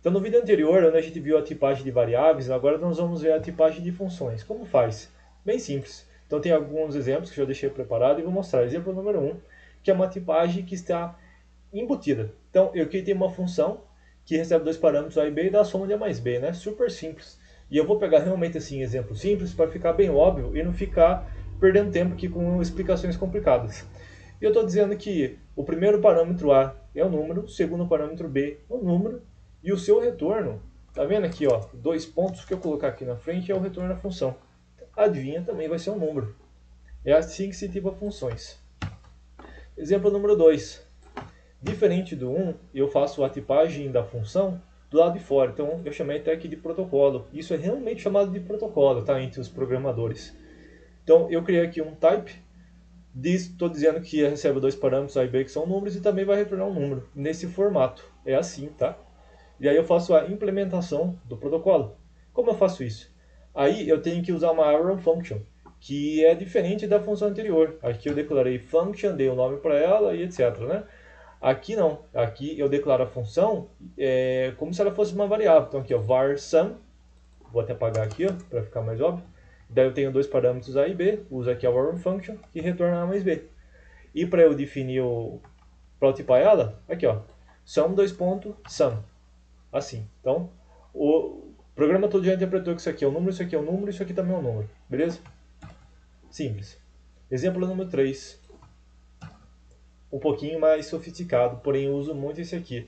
Então no vídeo anterior, onde a gente viu a tipagem de variáveis, agora nós vamos ver a tipagem de funções. Como faz? Bem simples. Então tem alguns exemplos que eu já deixei preparado e vou mostrar. Exemplo número 1, que é uma tipagem que está embutida. Então eu aqui tenho uma função que recebe dois parâmetros A e B e dá a soma de A mais B, né? Super simples. E eu vou pegar realmente assim exemplo simples para ficar bem óbvio e não ficar perdendo tempo aqui com explicações complicadas. E eu estou dizendo que o primeiro parâmetro A é o número, o segundo parâmetro B é o número, e o seu retorno, tá vendo aqui, ó, dois pontos que eu colocar aqui na frente é o retorno da função. Adivinha, também vai ser um número. É assim que se tipa funções. Exemplo número 2. Diferente do 1, eu faço a tipagem da função do lado de fora. Então eu chamei até aqui de protocolo. Isso é realmente chamado de protocolo, tá, entre os programadores. Então eu criei aqui um type. Estou dizendo que recebe dois parâmetros A e B que são números e também vai retornar um número nesse formato. É assim, tá? E aí eu faço a implementação do protocolo. Como eu faço isso? Aí eu tenho que usar uma arrow function, que é diferente da função anterior. Aqui eu declarei function, dei o nome para ela e etc, né? Aqui não. Aqui eu declaro a função como se ela fosse uma variável. Então aqui, ó, var sum. Vou até apagar aqui, para ficar mais óbvio. Daí eu tenho dois parâmetros A e B. Uso aqui a arrow function, que retorna A mais B. E para eu definir para eu tipar ela, aqui, ó, sum, dois pontos, sum. Assim. Então, o programa todo já interpretou que isso aqui é um número, isso aqui é um número, isso aqui também é um número. Beleza? Simples. Exemplo número 3. Um pouquinho mais sofisticado, porém eu uso muito esse aqui.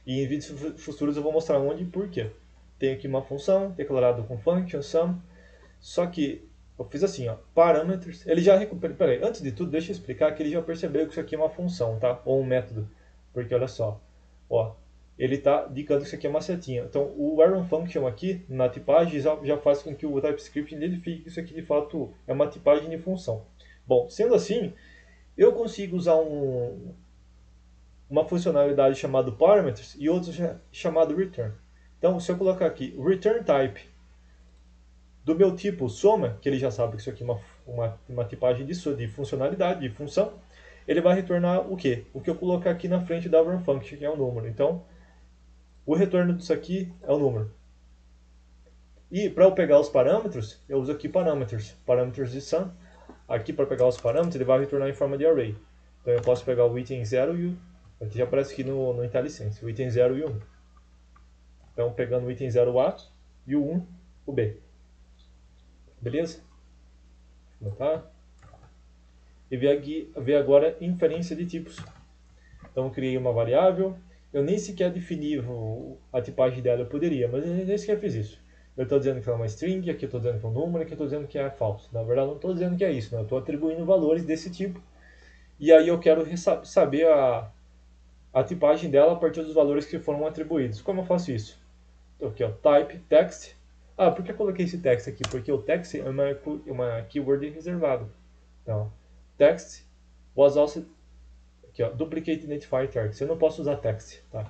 E em vídeos futuros eu vou mostrar onde e por quê. Tenho aqui uma função declarada com function sum, só que eu fiz assim, ó, parâmetros. Ele já recupera. Peraí, antes de tudo, deixa eu explicar que ele já percebeu que isso aqui é uma função, tá? Ou um método. Porque olha só, ó, ele está indicando que isso aqui é uma setinha. Então o arrow function aqui na tipagem já faz com que o TypeScript identifique que isso aqui de fato é uma tipagem de função. Bom, sendo assim, eu consigo usar uma funcionalidade chamada parameters e outra chamada return. Então, se eu colocar aqui return type do meu tipo soma, que ele já sabe que isso aqui é uma tipagem de funcionalidade, de função, ele vai retornar o quê? O que eu colocar aqui na frente da arrow function, que é o número. Então, o retorno disso aqui é o número. E para eu pegar os parâmetros, eu uso aqui parameters de sum. Aqui para pegar os parâmetros, ele vai retornar em forma de array. Então eu posso pegar o item 0 e o... Aqui já aparece aqui no IntelliSense, o item 0 e o 1. Então pegando o item 0 o A e o 1 o B. Beleza? Vou botar. E ver agora inferência de tipos. Então eu criei uma variável. Eu nem sequer defini a tipagem dela, eu poderia, mas eu nem sequer fiz isso. Eu estou dizendo que ela é uma string, aqui eu estou dizendo que é um número, aqui eu estou dizendo que é falso. Na verdade, eu não estou dizendo que é isso, né? Eu estou atribuindo valores desse tipo. E aí eu quero saber a tipagem dela a partir dos valores que foram atribuídos. Como eu faço isso? Então aqui, ó, type text. Ah, por que eu coloquei esse text aqui? Porque o text é uma keyword reservada. Então, text was also... Aqui, ó, duplicate identifier text. Eu não posso usar text, tá?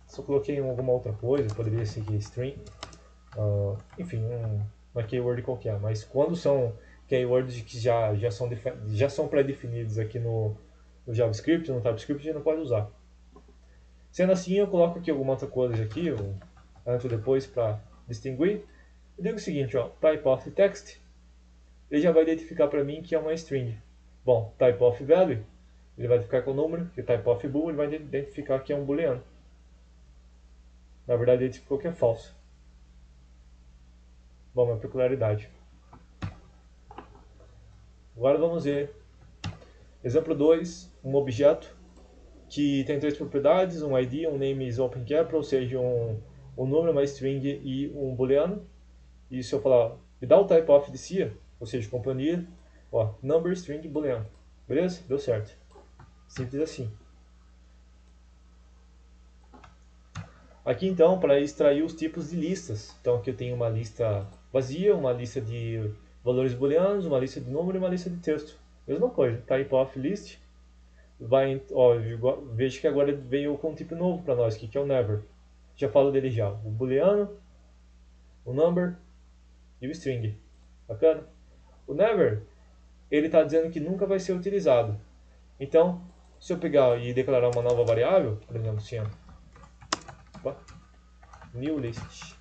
Se eu coloquei em alguma outra coisa, poderia ser aqui string. Enfim, uma keyword qualquer. Mas quando são keywords que já são pré-definidos aqui no JavaScript, no TypeScript, a gente não pode usar. Sendo assim, eu coloco aqui alguma outra coisa aqui, antes ou depois, para distinguir. Eu digo o seguinte, ó, type of text, ele já vai identificar para mim que é uma string. Bom, type of value, ele vai identificar com o número, e type of bool, ele vai identificar que é um booleano. Na verdade, ele identificou que é falso. Bom, uma peculiaridade. Agora vamos ver. Exemplo 2, um objeto que tem três propriedades, um ID, um name is open capital, ou seja, um número, uma string e um booleano. E se eu falar, me dá o type of de CIA, ou seja, companhia, ó, number, string, booleano. Beleza? Deu certo. Simples assim. Aqui então, para extrair os tipos de listas. Então aqui eu tenho uma lista vazia, uma lista de valores booleanos, uma lista de número e uma lista de texto. Mesma coisa, type of list. Veja que agora veio com um tipo novo para nós, que é o never. Já falo dele já. O booleano, o number e o string. Bacana? O never, ele está dizendo que nunca vai ser utilizado. Então, se eu pegar e declarar uma nova variável, por exemplo, assim, ó, new list,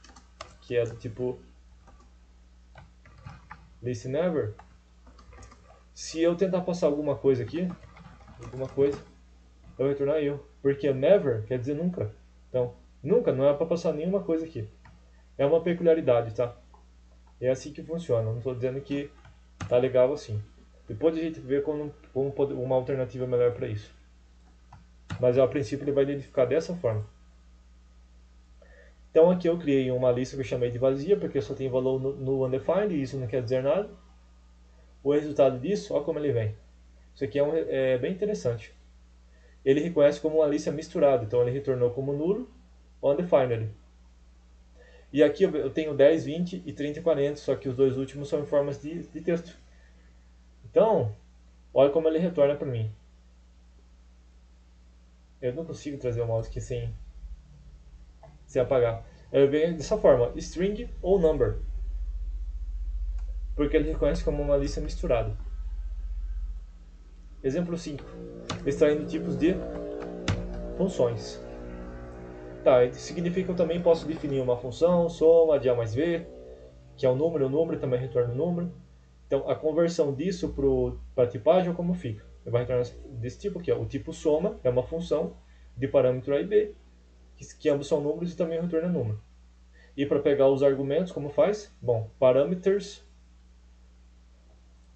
que é do tipo list never. Se eu tentar passar alguma coisa aqui, eu vou retornar erro, porque never quer dizer nunca. Então, nunca não é para passar nenhuma coisa aqui. É uma peculiaridade, tá? É assim que funciona. Não estou dizendo que tá legal assim. Depois a gente vê como uma alternativa melhor para isso. Mas a princípio ele vai identificar dessa forma. Então aqui eu criei uma lista que eu chamei de vazia, porque só tem valor no undefined, e isso não quer dizer nada. O resultado disso, olha como ele vem. Isso aqui é bem interessante. Ele reconhece como uma lista misturada, então ele retornou como nulo, undefined. E aqui eu tenho 10, 20 e 30 e 40, só que os dois últimos são em formas de texto. Então, olha como ele retorna para mim. Eu não consigo trazer o mouse aqui sem apagar. Ele vem dessa forma, string ou number. Porque ele reconhece como uma lista misturada. Exemplo 5. Extraindo tipos de funções. Tá, isso significa que eu também posso definir uma função, soma de A mais B, que é o número também retorna o número. Então, a conversão disso para a tipagem, como fica? Ele vai retornar desse tipo aqui, ó. O tipo soma é uma função de parâmetro A e B, que ambos são números e também retorna número. E para pegar os argumentos, como faz? Bom, parameters,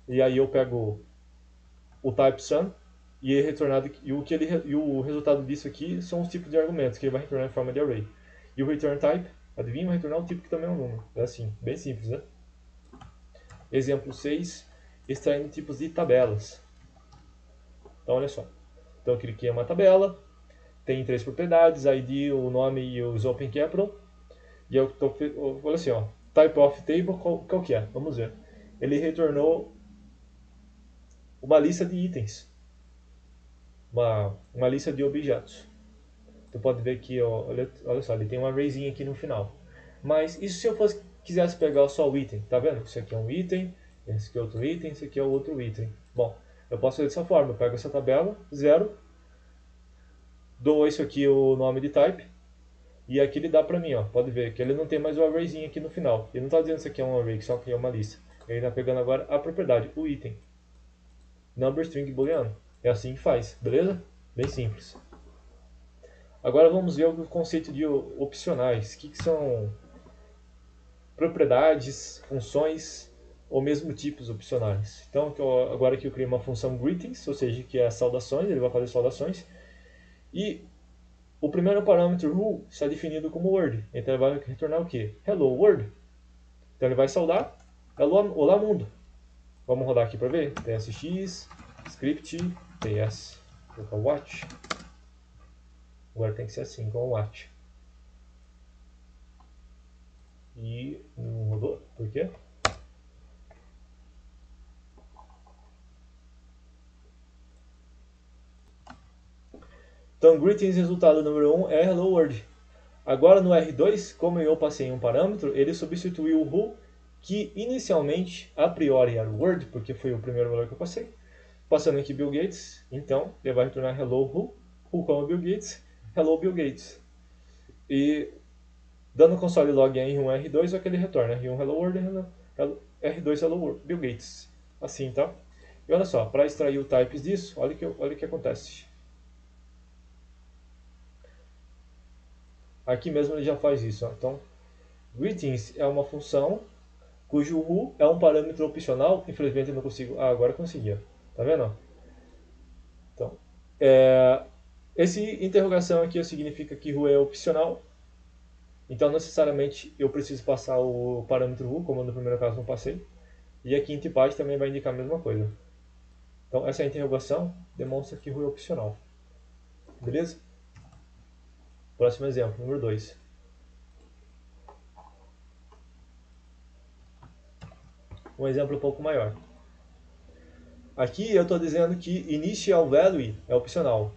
e aí eu pego o type sum, e, o resultado disso aqui são os tipos de argumentos que ele vai retornar em forma de array. E o return type, adivinha, vai retornar o tipo que também é um número. É assim, bem simples, né? Exemplo 6, extraindo tipos de tabelas. Então, olha só. Então, eu cliquei em uma tabela, tem 3 propriedades, ID, o nome e os open capital. E eu olha assim, ó, type of table, qual que é? Vamos ver. Ele retornou uma lista de itens, uma lista de objetos. Tu pode ver que, ó, olha só, ele tem um arrayzinho aqui no final. Mas isso se eu quisesse pegar só o item, tá vendo? Isso aqui é um item, esse aqui é outro item, esse aqui é outro item. Bom, eu posso fazer dessa forma, eu pego essa tabela, 0, dou isso aqui o nome de type, e aqui ele dá pra mim, ó, pode ver que ele não tem mais o arrayzinho aqui no final. Ele não está dizendo que isso aqui é um array, que só que é uma lista. Ele está pegando agora a propriedade, o item. Number string booleano. É assim que faz, beleza? Bem simples. Agora vamos ver o conceito de opcionais. O que são propriedades, funções ou mesmo tipos opcionais. Então, agora que eu criei uma função greetings, ou seja, que é saudações, ele vai fazer saudações. E o primeiro parâmetro who está definido como word. Então ele vai retornar o quê? Hello world. Então ele vai saudar. Olá mundo. Vamos rodar aqui para ver. TSX, script, ts. Vou colocar watch. Agora tem que ser assim, com o watch. E não rodou. Por quê? Então, greetings, resultado número 1 é hello world. Agora no R2, como eu passei um parâmetro, ele substituiu o who, que inicialmente, a priori, era o word, porque foi o primeiro valor que eu passei. Passando aqui Bill Gates, então ele vai retornar hello who como Bill Gates, hello Bill Gates. E dando console log em R1 R2 é que ele retorna R1 hello world, R2 hello world, Bill Gates. Assim, tá? E olha só, para extrair o types disso, olha o que acontece. Aqui mesmo ele já faz isso. Ó. Então, greetings é uma função cujo who é um parâmetro opcional. Infelizmente eu não consigo. Ah, agora eu consegui. Ó. Tá vendo? Então, esse interrogação aqui significa que who é opcional. Então, necessariamente eu preciso passar o parâmetro who, como no primeiro caso não passei. E aqui em tipagem também vai indicar a mesma coisa. Então, essa interrogação demonstra que who é opcional. Beleza? Próximo exemplo, número 2. Um exemplo um pouco maior. Aqui eu estou dizendo que initial value é opcional.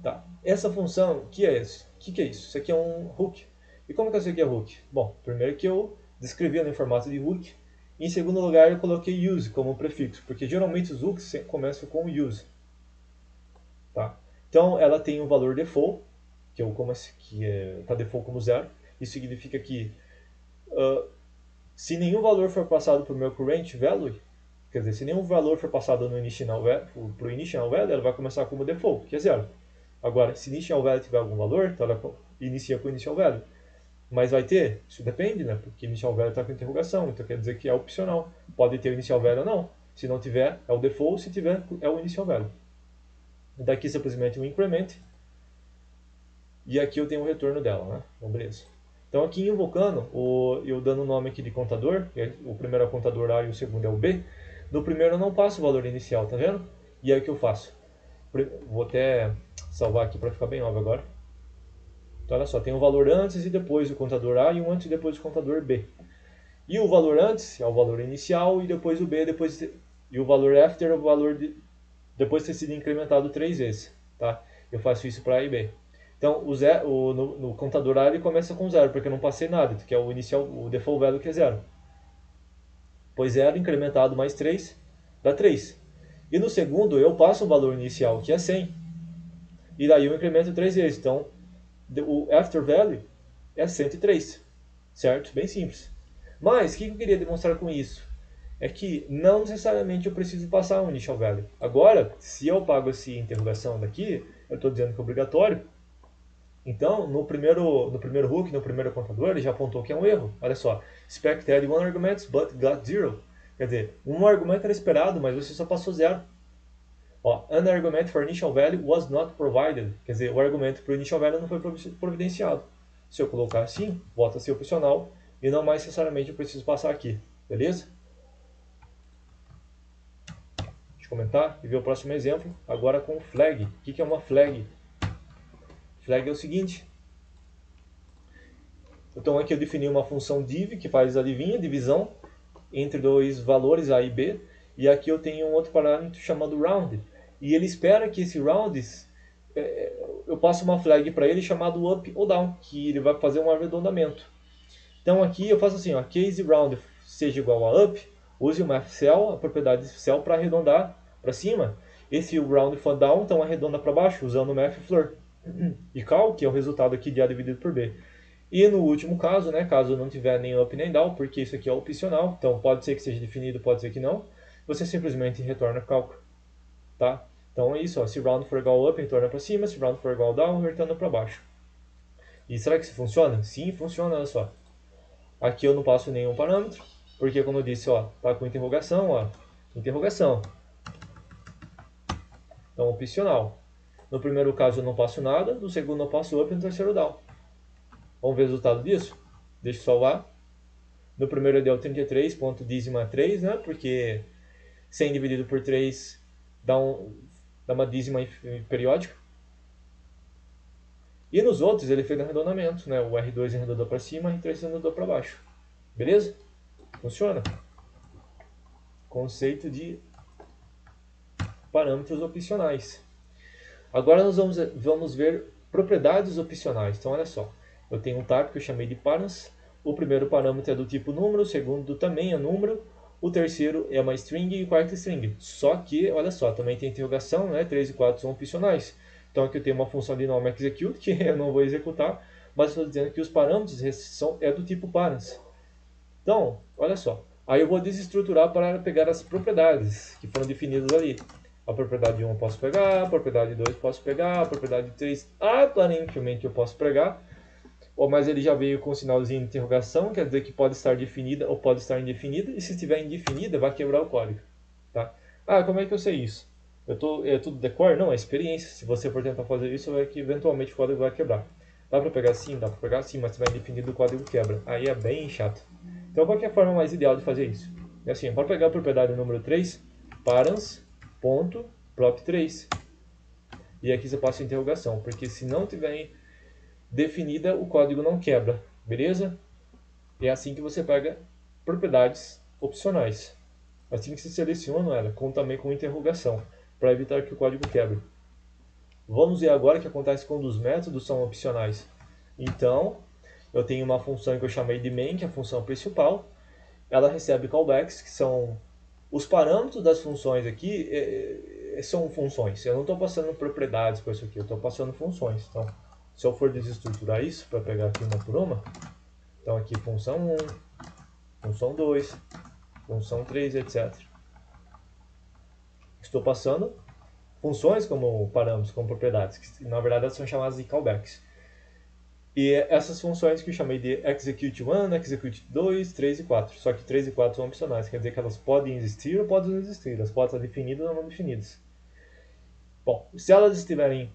Tá. Essa função, o que é isso? O que é isso? Isso aqui é um hook. E como que eu sei que é hook? Bom, primeiro que eu descrevi no formato de hook. E em segundo lugar eu coloquei use como prefixo, porque geralmente os hooks começam com use. Tá? Então ela tem um valor default, que está default como 0. Isso significa que se nenhum valor for passado para o meu current value, quer dizer, se nenhum valor for passado no initial value, para o initial value, ela vai começar como default, que é 0. Agora, se initial value tiver algum valor, então ela inicia com initial value. Mas vai ter? Isso depende, né? Porque initial value está com interrogação, então quer dizer que é opcional. Pode ter o initial value ou não. Se não tiver, é o default, se tiver, é o initial value. Daqui simplesmente um increment. E aqui eu tenho o retorno dela, né? Então, beleza. Então aqui invocando, eu dando o nome aqui de contador, o primeiro é o contador A e o segundo é o B. No primeiro eu não passo o valor inicial, tá vendo? E aí o que eu faço? Vou até salvar aqui para ficar bem óbvio agora. Então olha só, tem um valor antes e depois do contador A e um antes e depois do contador B. E o valor antes é o valor inicial e depois o B, e o valor after é o valor depois de ter sido incrementado 3 vezes. Tá? Eu faço isso para A e B. Então no contador A ele começa com 0, porque eu não passei nada, que é o inicial, o default value que é 0. Pois 0 incrementado mais 3 dá 3. E no segundo eu passo o valor inicial, que é 100. E daí eu incremento 3 vezes. Então o after value é 103. Certo? Bem simples. Mas o que eu queria demonstrar com isso? É que não necessariamente eu preciso passar um initial value. Agora, se eu pago essa interrogação daqui, eu estou dizendo que é obrigatório. Então, no primeiro hook, no primeiro contador, ele já apontou que é um erro. Olha só, expected one argument, but got 0. Quer dizer, um argumento era esperado, mas você só passou 0. Ó, an argument for initial value was not provided. Quer dizer, o argumento para o initial value não foi providenciado. Se eu colocar assim, volta a ser opcional e não mais necessariamente eu preciso passar aqui. Beleza? Deixa eu comentar e ver o próximo exemplo. Agora com flag. O que é uma flag? Flag é o seguinte. Então aqui eu defini uma função div que faz a divisão entre dois valores A e B. E aqui eu tenho um outro parâmetro chamado round. E ele espera que esse round, eu passe uma flag para ele chamado up ou down, que ele vai fazer um arredondamento. Então aqui eu faço assim, ó, case round seja igual a up, use o mathCell, a propriedade cell para arredondar para cima. Esse round for down, então arredonda para baixo, usando o mathfloor. E cal, que é o resultado aqui de A dividido por B. E no último caso, né, caso não tiver nem up nem down, porque isso aqui é opcional, então pode ser que seja definido, pode ser que não, você simplesmente retorna cálculo. Tá? Então é isso, ó, se round for igual up, retorna para cima, se round for igual down, retorna para baixo. E será que isso funciona? Sim, funciona, olha só. Aqui eu não passo nenhum parâmetro, porque como eu disse, ó, tá com interrogação, ó, interrogação. Então opcional. No primeiro caso eu não passo nada, no segundo eu passo up e no terceiro down. Vamos ver o resultado disso? Deixa eu salvar. No primeiro deu 33.dízima3, né? Porque 100 dividido por 3 dá uma dízima periódica. E nos outros ele fez arredondamento, né? O R2 arredondou para cima, o R3 arredondou para baixo. Beleza? Funciona. Conceito de parâmetros opcionais. Agora nós vamos ver propriedades opcionais. Então olha só, eu tenho um type que eu chamei de params. O primeiro parâmetro é do tipo número, o segundo também é número, o terceiro é uma string e o quarto string. Só que, olha só, também tem interrogação, né? 3 e 4 são opcionais. Então aqui eu tenho uma função de nome execute, que eu não vou executar, mas estou dizendo que os parâmetros é do tipo params. Então, olha só, aí eu vou desestruturar para pegar as propriedades que foram definidas ali. A propriedade 1 eu posso pegar, a propriedade 2 eu posso pegar, a propriedade 3 aparentemente eu posso pegar, mas ele já veio com um sinalzinho de interrogação, quer dizer que pode estar definida ou pode estar indefinida, e se estiver indefinida vai quebrar o código. Tá? Ah, como é que eu sei isso? É tudo decor? Não, é experiência. Se você for tentar fazer isso, vai que eventualmente o código vai quebrar. Dá para pegar sim, dá para pegar sim, mas se tiver indefinido o código quebra. Aí é bem chato. Então qual que é a forma mais ideal de fazer isso? É assim, para pegar a propriedade número 3, params.prop3. E aqui você passa a interrogação, porque se não tiver definida, o código não quebra, beleza? É assim que você pega propriedades opcionais. Assim que se seleciona ela, também com interrogação, para evitar que o código quebre. Vamos ver agora o que acontece quando os métodos são opcionais. Então, eu tenho uma função que eu chamei de main, que é a função principal. Ela recebe callbacks, que são os parâmetros das funções aqui, são funções. Eu não estou passando propriedades com isso aqui, eu estou passando funções. Então, se eu for desestruturar isso, para pegar aqui uma por uma, Então aqui função 1, função 2, função 3, etc. Estou passando funções como parâmetros, como propriedades, que na verdade elas são chamadas de callbacks. E essas funções que eu chamei de execute1, execute2, 3 e 4. Só que 3 e 4 são opcionais, quer dizer que elas podem existir ou podem não existir. Elas podem estar definidas ou não definidas. Bom, se elas estiverem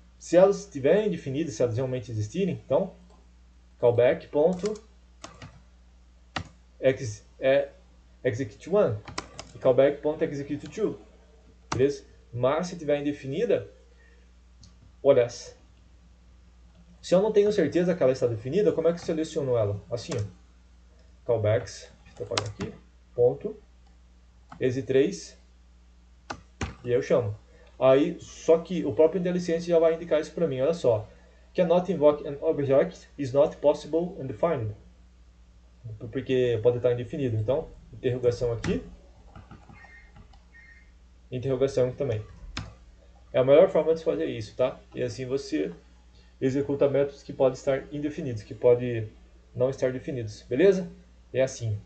definidas, se elas realmente existirem, então callback.execute1 e callback.execute2. Beleza? Mas se estiver indefinida, olha, se eu não tenho certeza que ela está definida, como é que eu seleciono ela? Assim, ó. Callbacks, deixa eu apagar aqui, ponto, exe3, e eu chamo. Aí, só que o próprio IntelliSense já vai indicar isso para mim, olha só. Cannot invoke an object is not possible undefined. Porque pode estar indefinido. Então, interrogação aqui, interrogação aqui também. É a melhor forma de fazer isso, tá? E assim você executa métodos que podem estar indefinidos, que podem não estar definidos, beleza? É assim.